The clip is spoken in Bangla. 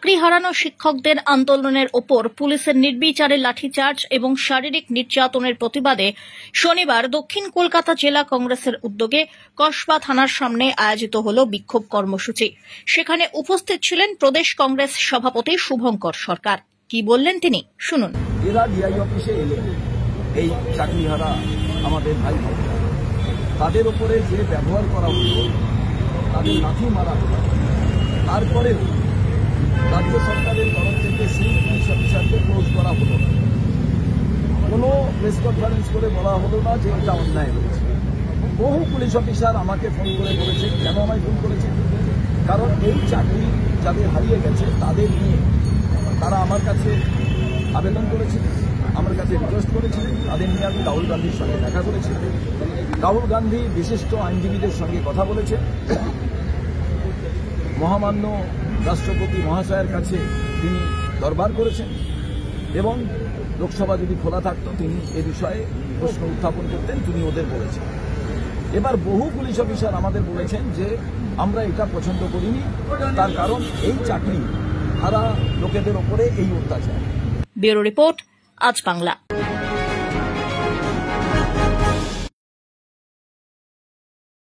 চাকরি হারানো শিক্ষকদের আন্দোলনের ওপর পুলিশের নির্বিচারে লাঠিচার্জ এবং শারীরিক নির্যাতনের প্রতিবাদে শনিবার দক্ষিণ কলকাতা জেলা কংগ্রেসের উদ্যোগে কসবা থানার সামনে আয়োজিত হল বিক্ষোভ কর্মসূচি। সেখানে উপস্থিত ছিলেন প্রদেশ কংগ্রেস সভাপতি শুভঙ্কর সরকার। কি বললেন তিনি, শুনুন। এরা ডিআই অফিসে এলে এই চাকরিহারা আমাদের ভাই বোনেরা, তাদের উপরে যে ব্যবহার করা হলো, তাদের লাঠি মারা হলো, তারপরেও রাজ্য সরকারের তরফ থেকে সেই পুলিশ অফিসারকে ক্লোজ করা হলো না। কোনো প্রেস কনফারেন্স করে বলা হলো না যে এটা অন্যায় হয়েছে। বহু পুলিশ অফিসার আমাকে ফোন করে বলেছে। কেন আমায় ফোন করেছে? কারণ এই চাকরি যাদের হারিয়ে গেছে তাদের নিয়ে তারা আমার কাছে আবেদন করেছিল, আমার কাছে রিকোয়েস্ট করেছিল। তাদের নিয়ে আমি রাহুল গান্ধীর সঙ্গে দেখা করেছি। রাহুল গান্ধী বিশিষ্ট আইনজীবীদের সঙ্গে কথা বলেছে। মহামান্য রাষ্ট্রপতি মহাশয়ের কাছে তিনি দরবার করেছেন এবং লোকসভা যদি খোলা থাকতো তিনি এ বিষয়ে প্রশ্ন উত্থাপন করতেন, তিনি ওদের বলেছেন। এবার বহু পুলিশ অফিসার আমাদের বলেছেন যে আমরা এটা পছন্দ করিনি, তার কারণ এই চাকরি হারা লোকেদের ওপরে এই অত্যাচার। ব্যুরো রিপোর্ট, আজ বাংলা।